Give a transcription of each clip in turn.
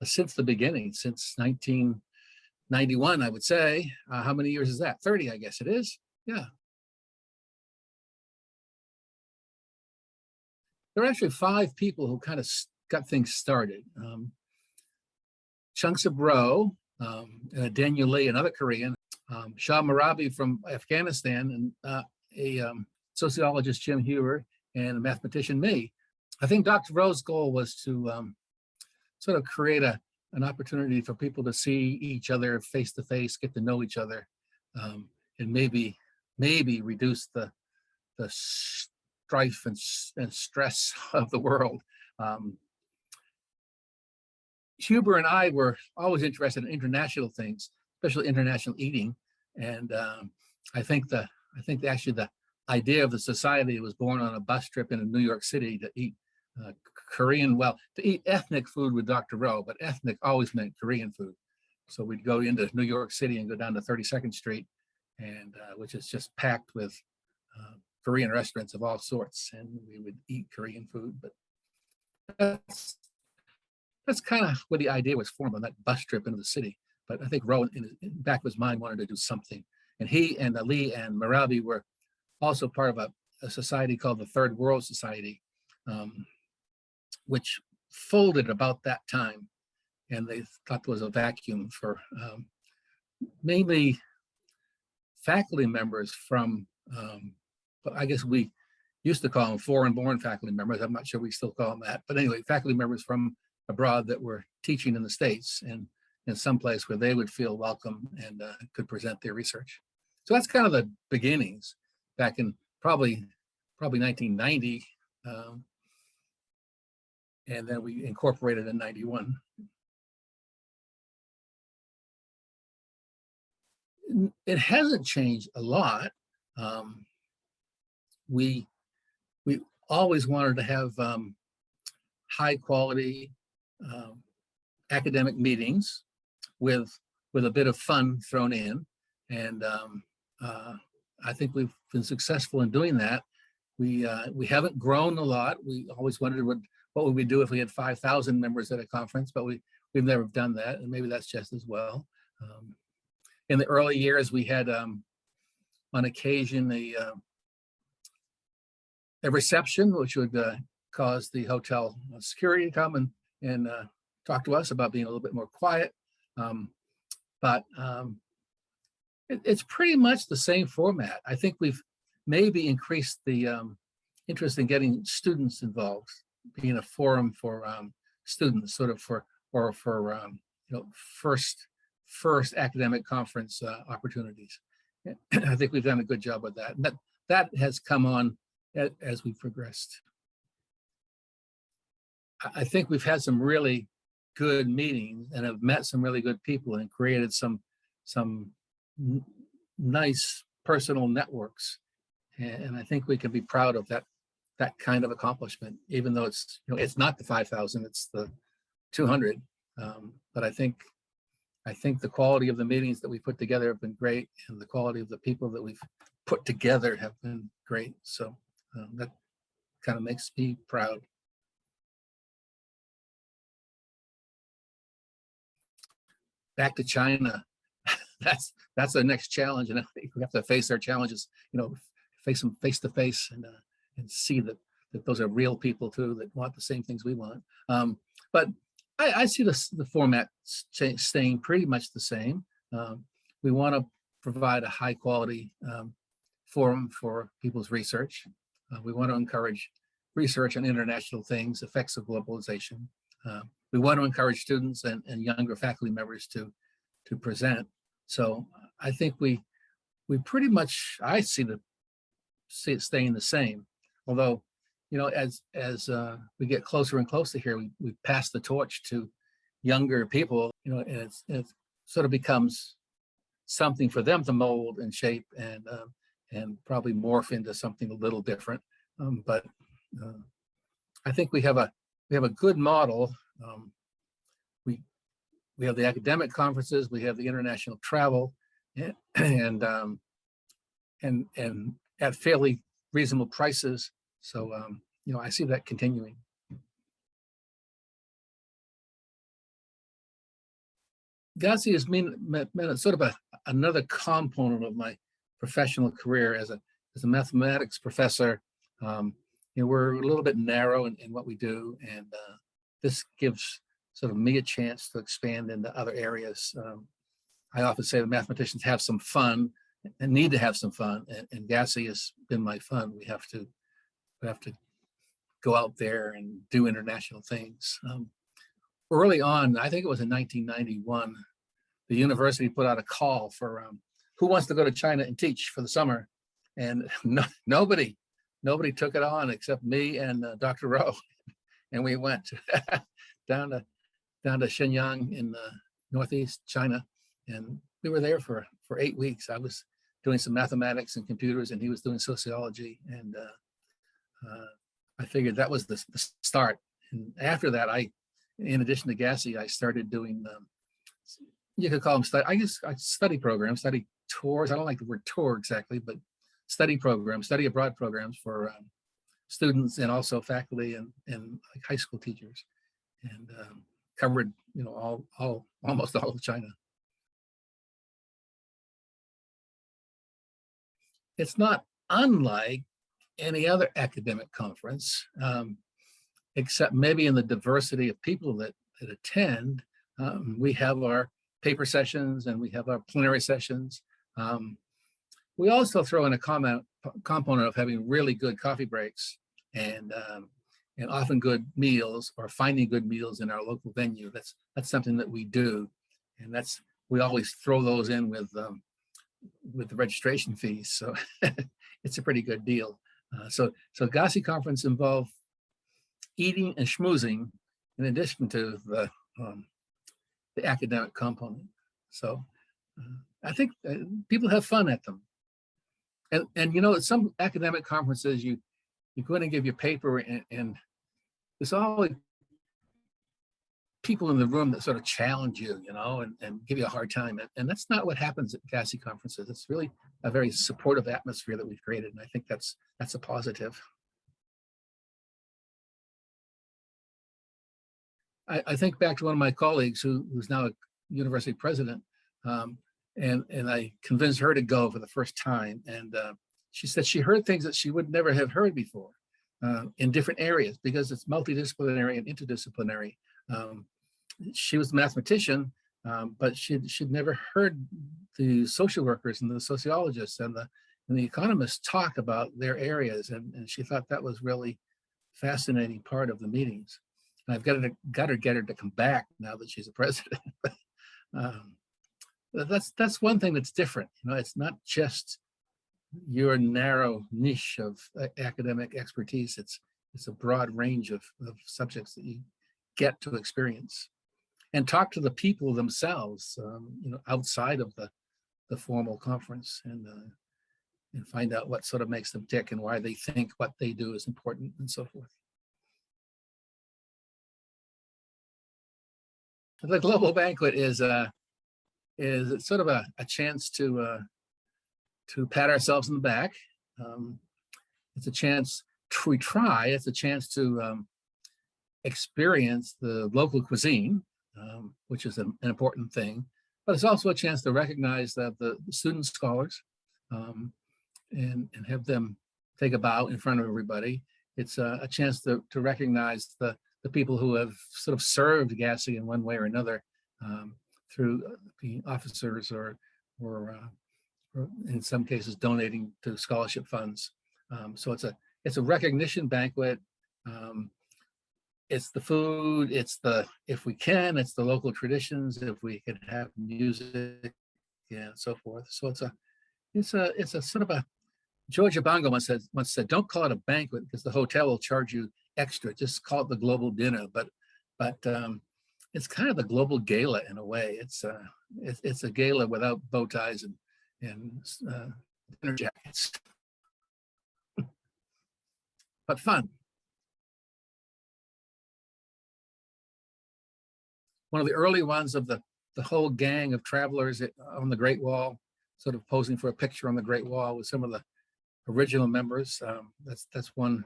since the beginning, since 1991, I would say. How many years is that? 30, I guess it is. Yeah. There are actually 5 people who kind of got things started. Chunks of Bro, Daniel Lee, another Korean, Shah Marabi from Afghanistan, and a sociologist, Jim Hewer, and a mathematician, me. I think Dr. Rowe's goal was to sort of create an opportunity for people to see each other face to face, get to know each other, and maybe reduce the strife and stress of the world. Huber and I were always interested in international things, especially international eating, and I think actually the idea of the society was born on a bus trip into New York City to eat to eat ethnic food with Dr. Rowe, but ethnic always meant Korean food. So we'd go into New York City and go down to 32nd Street, and which is just packed with Korean restaurants of all sorts, and we would eat Korean food. But that's kind of where the idea was formed, on that bus trip into the city. But I think Rowe, in the back of his mind, wanted to do something. And he and Lee and Marabi were also part of a society called the Third World Society, which folded about that time. And they thought there was a vacuum for mainly faculty members from, I guess we used to call them foreign-born faculty members. I'm not sure we still call them that. But anyway, faculty members from abroad that were teaching in the States and in some place where they would feel welcome and could present their research. So that's kind of the beginnings back in probably 1990. And then we incorporated in 91. It hasn't changed a lot. We always wanted to have high quality academic meetings with a bit of fun thrown in, and I think we've been successful in doing that. We haven't grown a lot. We always wondered what would we do if we had 5,000 members at a conference, but we've never done that, and maybe that's just as well. In the early years, we had on occasion a reception, which would cause the hotel security to come and talk to us about being a little bit more quiet. But it's pretty much the same format. I think we've maybe increased the interest in getting students involved, being a forum for students, sort of for first academic conference opportunities. I think we've done a good job with that. And that has come on as we've progressed. I think we've had some really good meetings and have met some really good people and created some nice personal networks. And I think we can be proud of that kind of accomplishment, even though it's not the 5,000, it's the 200. But I think the quality of the meetings that we put together have been great, and the quality of the people that we've put together have been great. So that kind of makes me proud. Back to China, that's the next challenge, and I think we have to face our challenges. Face them face to face, and see that those are real people too that want the same things we want. But I see the format staying pretty much the same. We want to provide a high quality forum for people's research. We want to encourage research on international things, effects of globalization. We want to encourage students and younger faculty members to present. So I think we pretty much, I see it staying the same. Although, as we get closer and closer here, we pass the torch to younger people, and it sort of becomes something for them to mold and shape and probably morph into something a little different. But I think we have a good model. We have the academic conferences, we have the international travel, and at fairly reasonable prices. So I see that continuing. GASI has been sort of another component of my professional career as a mathematics professor. We're a little bit narrow in what we do, and this gives sort of me a chance to expand into other areas. I often say the mathematicians have some fun and need to have some fun, and GASI has been my fun. We have to go out there and do international things. Early on, I think it was in 1991, the university put out a call for who wants to go to China and teach for the summer, and nobody took it on except me and Dr. Rowe, and we went down to Shenyang in northeast China, and we were there for 8 weeks. I was doing some mathematics and computers, and he was doing sociology, and I figured that was the start. And after that, in addition to GASI, I started doing, you could call them study programs, study tours. I don't like the word tour exactly, but study programs, study abroad programs for students and also faculty and like high school teachers, and covered almost all of China. It's not unlike any other academic conference, except maybe in the diversity of people that attend. We have our paper sessions and we have our plenary sessions. We also throw in a component of having really good coffee breaks and often good meals, or finding good meals in our local venue. That's something that we do, and we always throw those in with the registration fees. So it's a pretty good deal. So GASI conference involve eating and schmoozing in addition to the academic component. So I think people have fun at them. And at some academic conferences, you go in and give your paper, and there's always people in the room that sort of challenge you, and give you a hard time. And that's not what happens at GASI conferences. It's really a very supportive atmosphere that we've created, and I think that's a positive. I think back to one of my colleagues who's now a university president, and I convinced her to go for the first time, and she said she heard things that she would never have heard before in different areas, because it's multidisciplinary and interdisciplinary. She was a mathematician, but she'd never heard the social workers and the sociologists and the economists talk about their areas, and she thought that was really fascinating part of the meetings. And I've got to get her to come back now that she's a president. That's one thing that's different. It's not just your narrow niche of academic expertise. It's a broad range of subjects that you get to experience and talk to the people themselves, outside of the formal conference, and find out what sort of makes them tick and why they think what they do is important and so forth. The global banquet is sort of a chance to pat ourselves on the back. It's a chance it's a chance to experience the local cuisine, which is an important thing, but it's also a chance to recognize that the student scholars and have them take a bow in front of everybody. It's a chance to recognize the people who have sort of served GASI in one way or another, through being officers or in some cases donating to scholarship funds. So it's a recognition banquet. It's the food, if we can, it's the local traditions, if we can have music, and so forth. So it's a sort of a, George Abango once said, don't call it a banquet because the hotel will charge you extra. Just call it the global dinner. But it's kind of the global gala in a way. It's a gala without bow ties and dinner jackets, but fun. One of the early ones of the whole gang of travelers on the Great Wall, sort of posing for a picture on the Great Wall with some of the original members. That's one.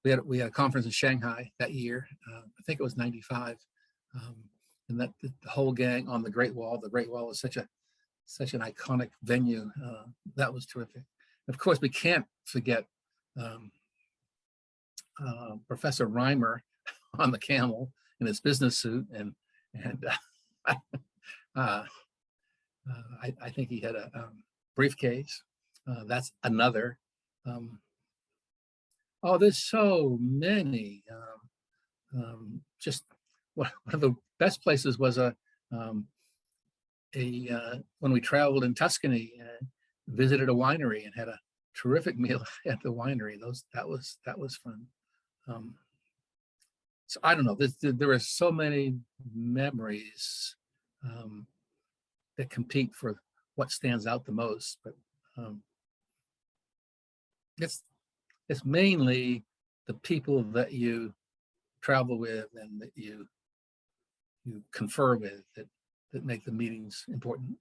We had a conference in Shanghai that year. I think it was '95, and that the whole gang on the Great Wall. The Great Wall is such an iconic venue. That was terrific. Of course, we can't forget um, Professor Reimer on the camel in his business suit, and uh, I think he had a briefcase. That's another. Oh, there's so many. Just one of the best places was when we traveled in Tuscany, visited a winery and had a terrific meal at the winery. That was fun. So I don't know. There are so many memories that compete for what stands out the most, but it's mainly the people that you travel with and that you confer with that make the meetings important.